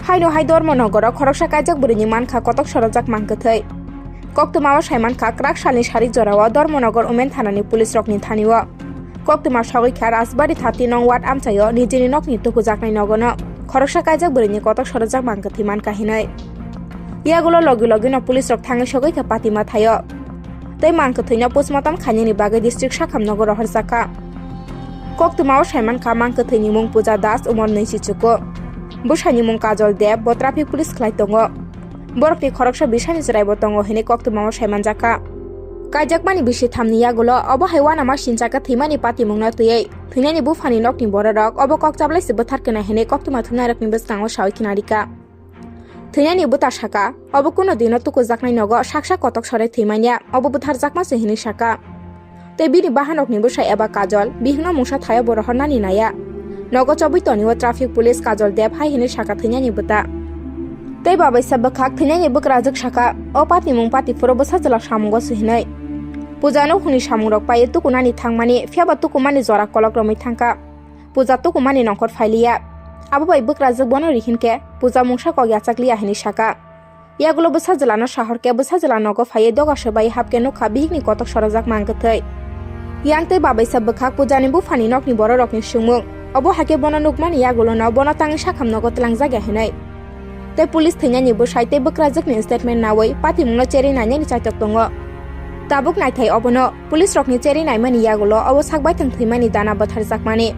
Haino hai Dormonogoro, Korosha Kajak Burini Manka, Kotok Sorojak Mankatei. Koktumawa Shaimanka, Krak Shali Shari Zorawa, Dormonogor Umen Tanani Police Rockni Taniwa. Koktuma Shorikar Asbari Tati non Wat Amtayo, Nijini Nokni Tukuzakni Nogono, Korosha Kajak Burini Kotok Sorojak Mankati Manka Hinai. Iagulo Logino Police Rock Tangi Shogika Patima Tayo. They Mankatino Postmortem Kanyani Baga District Shakam Nogoro Horsaka. Koktumawa Shaimanka Mankatini Mung Puja Das Umon Nishichuko. Bushani mung kajol deb bo traffic police khlai tongo borokni khoroksa bisani jrai bo tongo hene koktumaw shaiman jaka kaijakmani bishi thamni yagulo obo haiwana ma sinjaka thimani pati mungna tuyei thunani bufani nokni borarok obo kokchablai se botharkena hene koktuma thunarokni beskango shawi kinarika thunani buta shaka obo kono dino tuku jaknai nogo saksa kotok sore thimania obo buthar jakma se hene shaka te bini bahanokni busai eba kajol bihno mungsa thayo borohornani naya Nogo Chobitoni wa traffic police kajol deb hai hini shaka thanyani buta. Tei babai sabakak thanyani bukrazuk shaka opati mung pati furo busajala shamungo suhinai. Pujano huni shamurok paye tukunani thangmani fiaba tukumani zora kolok romai thangka. Puja tukumani nongkor failia. Abu bai bukrazuk bono rihinke puja mungsa kogya chakliya hini shaka. Yagulo busajala no shahorke busajala nogo faye doga shabai hapke nukha bihikni kotok sorojak mangkathai. Yang tei babai sabakak pujani bufani nokni bororokni sumung. Obo hake bono nukmani yagulo na bono tangi shakam nogo tlang jaga hinai. Te police thanyani bo saite bukrazak ni statement nawai pati mungno cheri nanya ni chaitok tongo. Tabuk nai thai obono police rokni cheri naimani yagulo obo sakbai thang thimani dana bathar jakmani.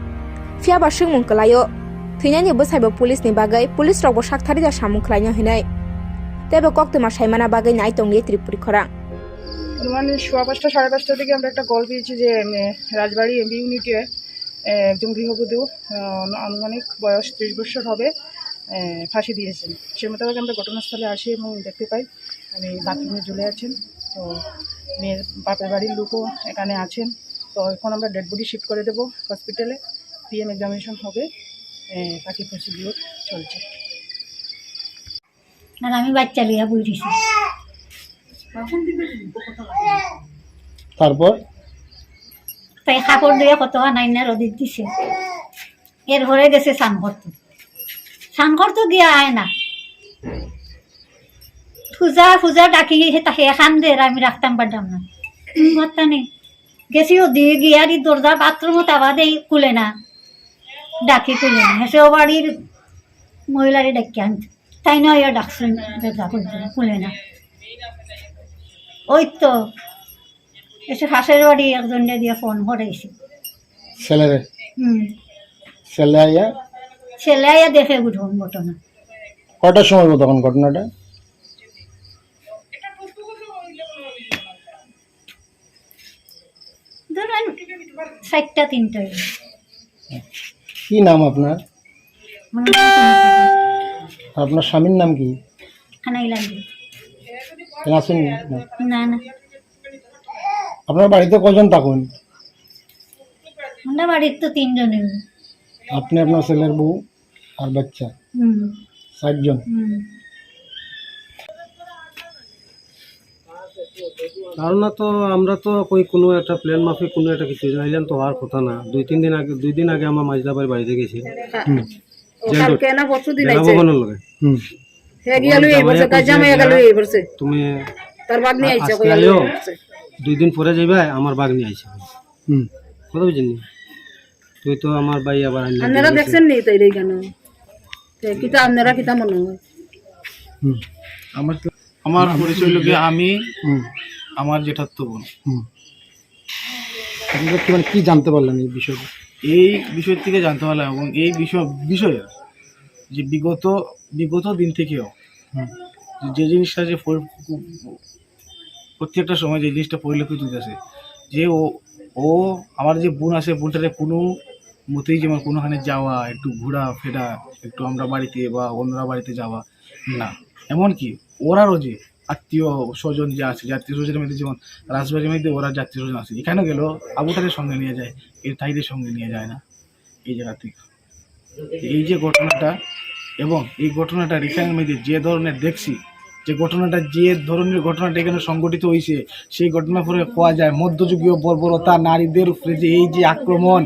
Fiaba singmung kalayo. Thanyani bo saibo police ni bagai police rok bo sakthari da samung khlaino hinai. Tebe koktuma saimana bagai nai tongni Tripuri khora. মানে সোয়া ৫টা সাড়ে ৫টার দিকে আমরা একটা call পেয়েছি যে রাজবাড়ি MB ইউনিটে একজন গৃহবধূ আনুমানিক বয়স ৩০ বছর হবে ফাঁসি দিয়েছেন। সে মোতাবেক আমরা ঘটনাস্থলে আসি এবং দেখতে পাই উনি বাথরুমে ঝুলে আছেন। তো মেয়ের বাপের বাড়ির লোকও এখানে আছেন। তো এখন আমরা ডেড বডি শিফট করে দেবো হসপিটালে, পিএম এক্সামিনেশন হবে, বাকি প্রসিডিওর চলছে। আর আমি বাচ্চা লিয়া বুঝেছি তারপর তাই কাপড় দিয়ে কত নাই না রোদিত দিছে এরপরে গেছে স্নান করতে গিয়া আয় না ফুজা ডাকি তাকে খান দে আমি রাখতাম পারতাম না ঘরটা নেই গেছিও দিয়ে গিয়ারি দরজা বাথরুমত আবার দেই খুলে না ডাকি খুলে না হেসে ও বাড়ির মহিলারে ডাকি আনছে তাই নয় ডাকছেন দরজা খুলে না ওই তো এসে হাঁসের বাড়ি একজন দিয়ে ফোন করেছি ছেলেরে ছেলে আইয়া দেখে উঠুন ঘটনা। কটার সময় তখন ঘটনাটা? ধরেন 4টা 3টায়। কি নাম আপনার? আপনার স্বামীর নাম কি? খানাইলান্দি। আসেন না না আপনার বাড়িতে কজন থাকুন? আমরা বাড়ির তো 3 জনের। আপনি, আপনার ছেলের বউ আর বাচ্চা 4 জন। ধারণা তো আমরা তো কোনো একটা প্ল্যান মাফিক কোনো একটা কিছু জানাইলাম তো হওয়ার কথা না। 2-3 দিন আগে আমরা মাঝদাবাড়ি বাড়িতে গেছি তুমি আজকে 2 দিন পরে যাইবা আমার বাঘ নিয়ে আইছে কথা বুঝলি তুই তো আমার ভাই আবার আপনারা দেখছেন নি তাই রে কেন কিতা আপনারা কিতা মনে হয়? আমার পরিচয় লোকে আমি আমার জেঠাতো বোন। মানে কি জানতে পারলেন এই বিষয়ে? এই বিষয় থেকে জানতে পারলাম এবং এই বিষয়ে যে বিগত দিন থেকেও যে জিনিসটা যে প্রত্যেকটা সময় যে জিনিসটা পরিলক্ষিত হইতেছে যে ও আমার যে বোন আছে বোনটারে কোনো মতেই যেমন কোনোখানে যাওয়া, একটু ঘোরা ফেরা, একটু আমরা বাড়িতে বা অন্যরা বাড়িতে যাওয়া না, এমনকি ওরারও যে আত্মীয় স্বজন যে আছে, আত্মীয় স্বজনের মধ্যে যেমন রাজবাড়ির মধ্যে ওরা আত্মীয় স্বজন আছে, এখানে গেলেও আবুটারের সঙ্গে নিয়ে যায়, এর তাইদের সঙ্গে নিয়ে যায় না এই জায়গা থেকে। এই যে ঘটনাটা এবং এই ঘটনাটা এখানের মধ্যে যে ধরনের দেখছি যে ঘটনাটা যে ধরনের ঘটনাটা এখানে সংঘটিত হয়েছে সেই ঘটনা পরে পাওয়া যায় মধ্যযুগীয় বর্বরতা, নারীদের উপরে যে এই যে আক্রমণ,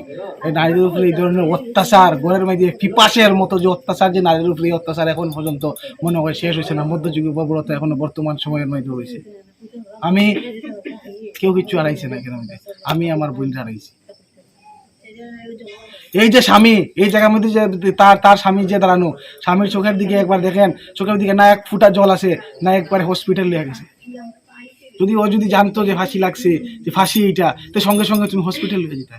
এই নারীদের উপরে এই ধরনের অত্যাচার, ঘরের মধ্যে পিপাসের মতো যে অত্যাচার, যে নারীদের উপরে এই অত্যাচার এখন পর্যন্ত মনে হয় শেষ হয়েছে না। মধ্যযুগীয় বর্বরতা এখনো বর্তমান সময়ের মধ্যে হয়েছে। আমি কেউ কিছু হারাইছে না এখানে মধ্যে, আমি আমার বোনটা হারাইছি। এই যে স্বামী এই জায়গার মধ্যে যে তার স্বামী যে দাঁড়ানো, স্বামীর চোখের দিকে একবার দেখেন, চোখের দিকে না এক ফুটা জল আছে, না একবারে হসপিটাল নিয়ে গেছে। যদি ও যদি জানতো যে ফাঁসি লাগছে, যে ফাঁসি এইটা, তো সঙ্গে সঙ্গে তুমি হসপিটাল নিয়ে যেতে।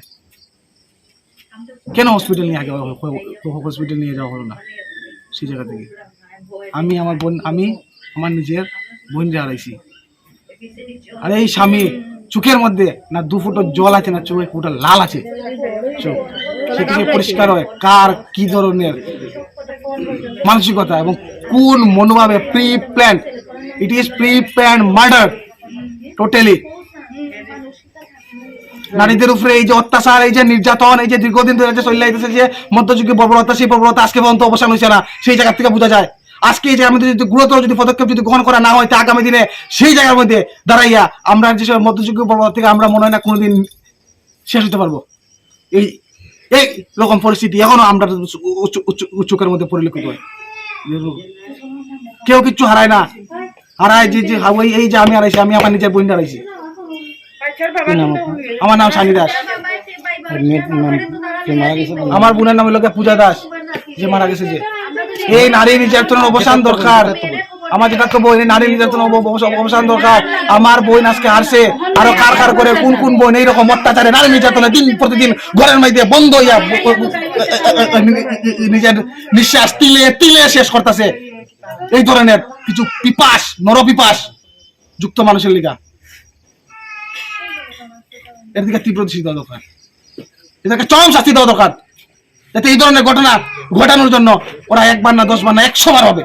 কেন হসপিটাল নিয়ে আগে হসপিটাল নিয়ে যাওয়া হলো না সেই জায়গা থেকে? আমি আমার বোন, আমি আমার নিজের বোনকে হারাইছি। আর এই স্বামী চোখের মধ্যে না 2 ফুট জল আছে, না চোখে ফুটা লাল আছে চোখ, সে থেকে পরিষ্কার হয় কার কি ধরনের মানসিকতা এবং কোন মনোভাবে pre plan. It is pre plan murder totally. নারীদের উপরে এই যে অত্যাচার, এই যে নির্যাতন, এই যে দীর্ঘদিন ধরে যে চলে যাইতেছে যে মধ্যযুগীয় বর্বরতা, সেই বর্বরতা আজকে পর্যন্ত অবসান হয়েছে না, সেই জায়গা থেকে বোঝা যায়। আজকে এই জায়গার মধ্যে যদি গুরুতর যদি পদক্ষেপ যদি গ্রহণ করা না হয়, তা আগামী দিনে সেই জায়গার মধ্যে দাঁড়াইয়া আমরা যেসব মধ্যযুগীয় বর্বরতা থেকে আমরা মনে হয় না কোনোদিন শেষ হতে পারবো। এই এই রকম পরিস্থিতি এখনো আমরা চোখের মধ্যে পরিলক্ষিত হয়। কেউ কিচ্ছু হারায় না, হারায় যে এই যে আমি হারাইছি, আমি আমার নিজের বোন হারাইছি। আমার নাম শানি দাস, আমার বোনের নাম হলো পূজা দাস, যে মারা গেছে। যে এই নারী নির্যাতনের অবসান দরকার। আমার যেটা তো বোন, নারী নির্যাতনের অবসান দরকার। আমার বোন আজকে হারছে, আরো কার করে কোন কোন বোন এইরকম অত্যাচারে, নারী নির্যাতনে দিন প্রতিদিন ঘরের মধ্যে বন্ধ হইয়া নিজের নিঃশ্বাস তিলে তিলে শেষ করতেছে। এই ধরনের কিছু পিপাস, নরপিপাস যুক্ত মানুষের লিগা এর দিকে তীব্র দৃষ্টি দেওয়া দরকার, এদেরকে চরম শাস্তি দেওয়া দরকার, যাতে এই ধরনের ঘটনা ঘটানোর জন্য ওরা 1 বার না 10 বার না 100 বার হবে।